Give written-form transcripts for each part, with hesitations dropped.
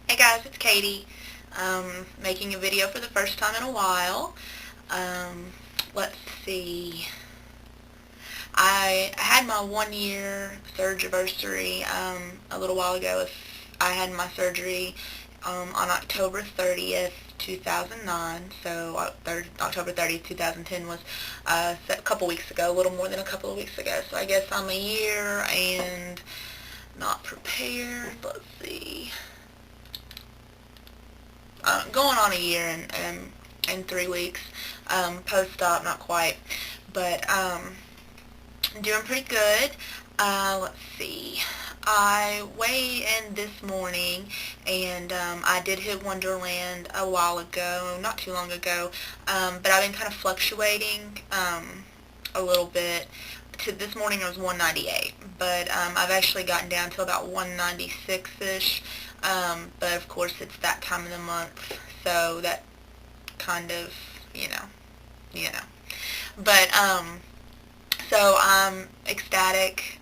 Hey guys, it's Katie. Making a video for the first time in a while. Um, let's see. I had my 1 year surgery anniversary a little while ago. I had my surgery on October 30th, 2009. So October 30th, 2010 was a couple weeks ago, a little more than a couple of weeks ago. So I guess I'm a year and not prepared. Let's see. Going on a year and 3 weeks. Post-op, not quite, but doing pretty good. Let's see. I weighed in this morning, and I did hit Wonderland a while ago, not too long ago, but I've been kind of fluctuating a little bit. This morning it was 198, but I've actually gotten down to about 196-ish, but of course it's that time of the month, so that kind of, you know, you know. But, so I'm ecstatic.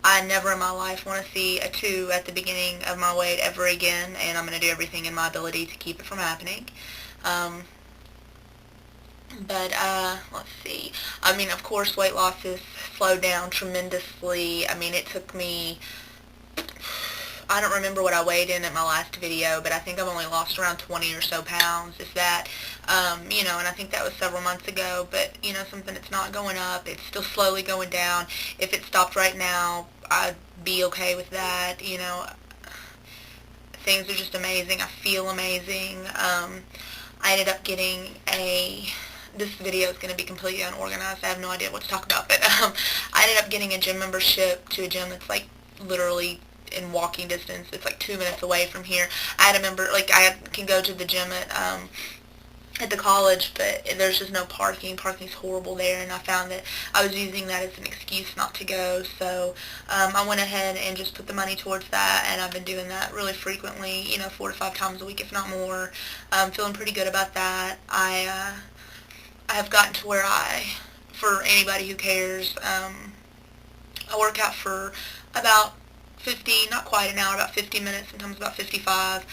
I never in my life want to see a 2 at the beginning of my weight ever again, and I'm going to do everything in my ability to keep it from happening. Um, but let's see. I mean, of course, weight loss has slowed down tremendously. I mean, it took me, I don't remember what I weighed in at my last video, but I think I've only lost around 20 or so pounds, if that. And I think that was several months ago, but, something that's not going up, it's still slowly going down. If it stopped right now, I'd be okay with that. Things are just amazing. I feel amazing. I ended up getting this video is going to be completely unorganized. I have no idea what to talk about, but I ended up getting a gym membership to a gym that's like literally in walking distance. It's like 2 minutes away from here. I had a member, like I can go to the gym at the college, but there's just no parking. Parking's horrible there, and I found that I was using that as an excuse not to go. So I went ahead and just put the money towards that, and I've been doing that really frequently, 4 to 5 times a week, if not more. I'm feeling pretty good about that. I have gotten to where for anybody who cares, I work out for about 50, not quite an hour, about 50 minutes, sometimes about 55.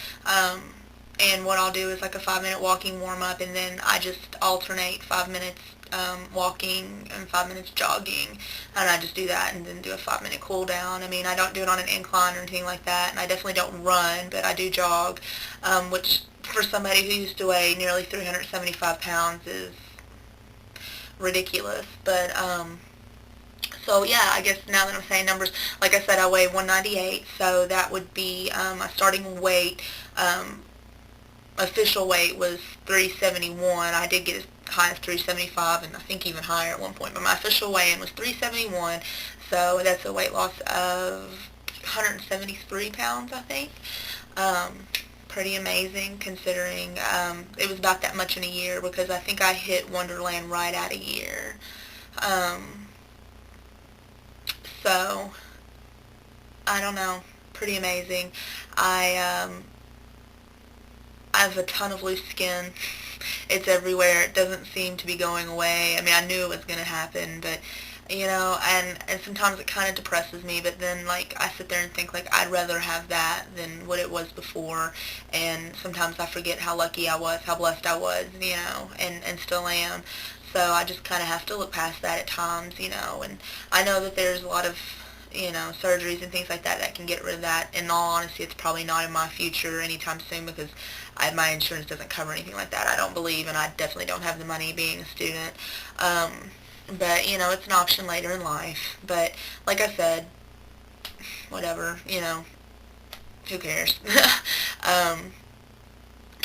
And what I'll do is like a 5-minute walking warm-up, and then I just alternate 5 minutes walking and 5 minutes jogging, and I just do that and then do a 5-minute cool down. I mean, I don't do it on an incline or anything like that, and I definitely don't run, but I do jog, which for somebody who used to weigh nearly 375 pounds is ridiculous. But so yeah, I guess now that I'm saying numbers, like I said, I weigh 198, so that would be my starting weight. Official weight was 371. I did get as high as 375, and I think even higher at one point, but my official weigh-in was 371, so that's a weight loss of 173 pounds, I think. Pretty amazing considering it was about that much in a year, because I think I hit Wonderland right at a year. So, I don't know, pretty amazing. I have a ton of loose skin. It's everywhere. It doesn't seem to be going away. I mean, I knew it was going to happen, but, and sometimes it kind of depresses me, but then, like, I sit there and think, like, I'd rather have that than what it was before, and sometimes I forget how lucky I was, how blessed I was, and still am. So I just kind of have to look past that at times, and I know that there's a lot of surgeries and things like that that can get rid of that. In all honesty, it's probably not in my future anytime soon, because my insurance doesn't cover anything like that, I don't believe, and I definitely don't have the money being a student. But, it's an option later in life. But, like I said, whatever, who cares? um,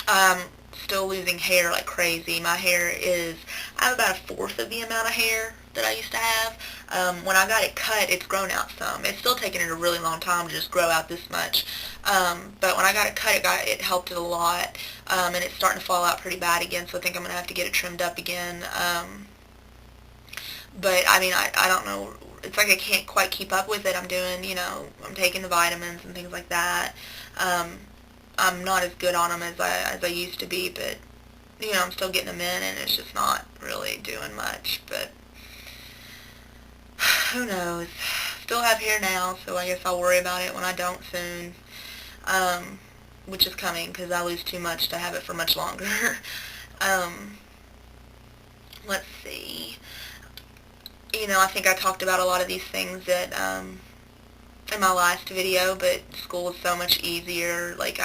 I'm still losing hair like crazy. My hair I have about a fourth of the amount of hair that I used to have. When I got it cut, it's grown out some. It's still taken it a really long time to just grow out this much. But when I got it cut, it helped it a lot. And it's starting to fall out pretty bad again, so I think I'm going to have to get it trimmed up again. But, I mean, I don't know. It's like I can't quite keep up with it. I'm taking the vitamins and things like that. I'm not as good on them as I used to be, but, I'm still getting them in, and it's just not really doing much. But who knows? Still have hair now, so I guess I'll worry about it when I don't soon. which is coming because I lose too much to have it for much longer. um, let's see. I think I talked about a lot of these things that in my last video, but school is so much easier. Like,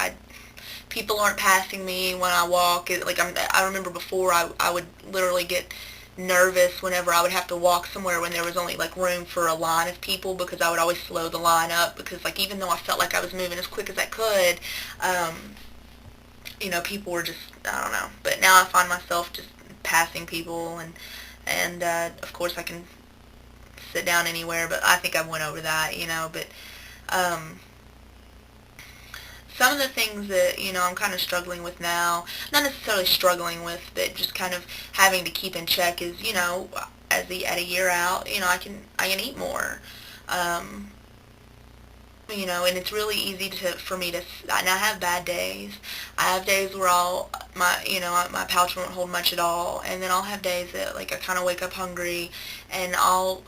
people aren't passing me when I walk. I remember before I would literally get nervous whenever I would have to walk somewhere when there was only like room for a line of people, because I would always slow the line up, because like even though I felt like I was moving as quick as I could, um, people were just, I don't know. But now I find myself just passing people, and of course I can sit down anywhere, but I think I went over that, but um, some of the things that, I'm kind of struggling with now, not necessarily struggling with, but just kind of having to keep in check is, at a year out, I can eat more. Um, and it's really easy for me to, and I have bad days. I have days where my pouch won't hold much at all, and then I'll have days that, like, I kind of wake up hungry, and I'll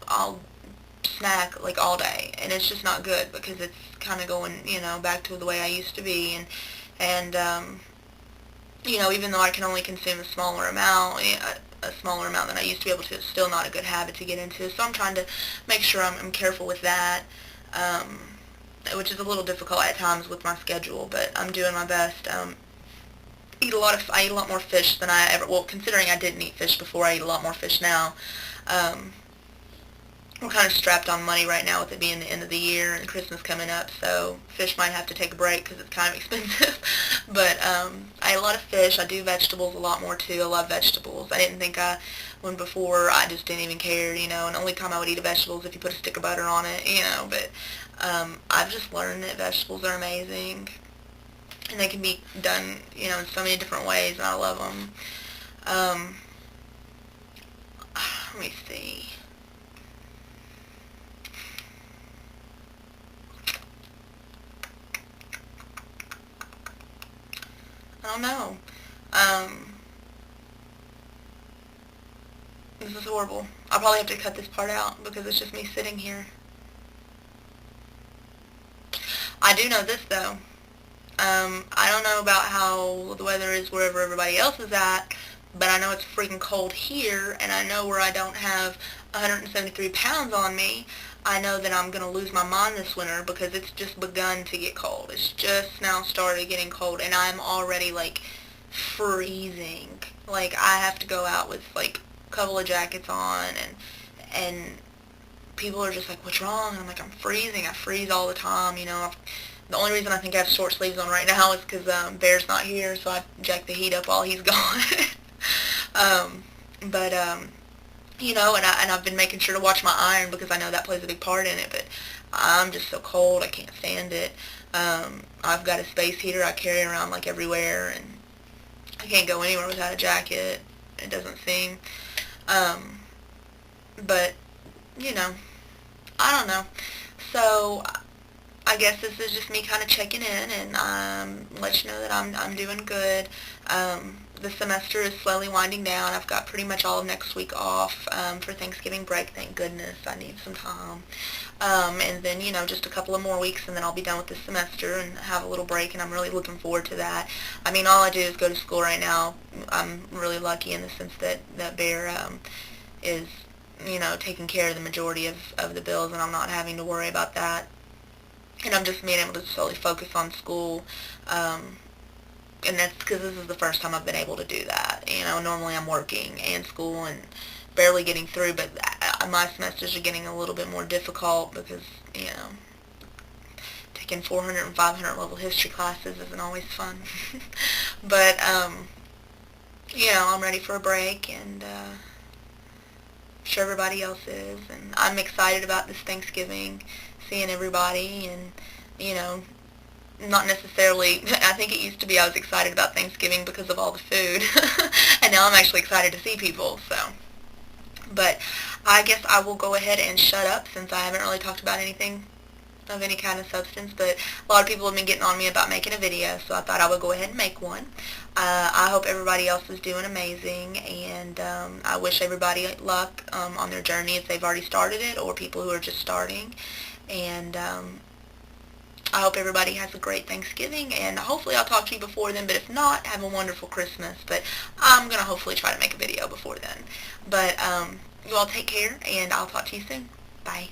snack, like, all day, and it's just not good, because it's kind of going, back to the way I used to be, and even though I can only consume a smaller amount than I used to be able to, it's still not a good habit to get into, so I'm trying to make sure I'm careful with that, which is a little difficult at times with my schedule, but I'm doing my best. I eat a lot more fish than I ever, well, considering I didn't eat fish before, I eat a lot more fish now. Um, we're kind of strapped on money right now with it being the end of the year and Christmas coming up, so fish might have to take a break because it's kind of expensive. But I eat a lot of fish. I do vegetables a lot more too. I love vegetables. I didn't think when before I just didn't even care, and the only time I would eat a vegetable is if you put a stick of butter on it, but I've just learned that vegetables are amazing, and they can be done, in so many different ways, and I love them. Um, let me see. I don't know. Um, this is horrible. I'll probably have to cut this part out because it's just me sitting here. I do know this, though. I don't know about how the weather is wherever everybody else is at, but I know it's freaking cold here, and I know where I don't have 173 pounds on me, I know that I'm going to lose my mind this winter because it's just begun to get cold. It's just now started getting cold, and I'm already, like, freezing. Like, I have to go out with, like, a couple of jackets on, and people are just like, what's wrong? And I'm like, I'm freezing. I freeze all the time, The only reason I think I have short sleeves on right now is because Bear's not here, so I jack the heat up while he's gone. um, but, and I've been making sure to watch my iron because I know that plays a big part in it, but I'm just so cold, I can't stand it. I've got a space heater I carry around, like, everywhere, and I can't go anywhere without a jacket, it doesn't seem. But, I don't know. So, I guess this is just me kind of checking in and let you know that I'm doing good. The semester is slowly winding down. I've got pretty much all of next week off for Thanksgiving break. Thank goodness. I need some time. And then, just a couple of more weeks, and then I'll be done with this semester and have a little break, and I'm really looking forward to that. I mean, all I do is go to school right now. I'm really lucky in the sense that Bear is, taking care of the majority of the bills, and I'm not having to worry about that. And I'm just being able to solely focus on school, and that's because this is the first time I've been able to do that. Normally I'm working and school and barely getting through, but my semesters are getting a little bit more difficult because, taking 400 and 500 level history classes isn't always fun. But, I'm ready for a break, and I'm sure everybody else is, and I'm excited about this Thanksgiving, seeing everybody, and, not necessarily, I think it used to be I was excited about Thanksgiving because of all the food, and now I'm actually excited to see people, so. But I guess I will go ahead and shut up since I haven't really talked about anything of any kind of substance, but a lot of people have been getting on me about making a video, so I thought I would go ahead and make one. I hope everybody else is doing amazing, and I wish everybody luck on their journey if they've already started it, or people who are just starting, and I hope everybody has a great Thanksgiving, and hopefully I'll talk to you before then, but if not, have a wonderful Christmas. But I'm going to hopefully try to make a video before then. But you all take care, and I'll talk to you soon. Bye.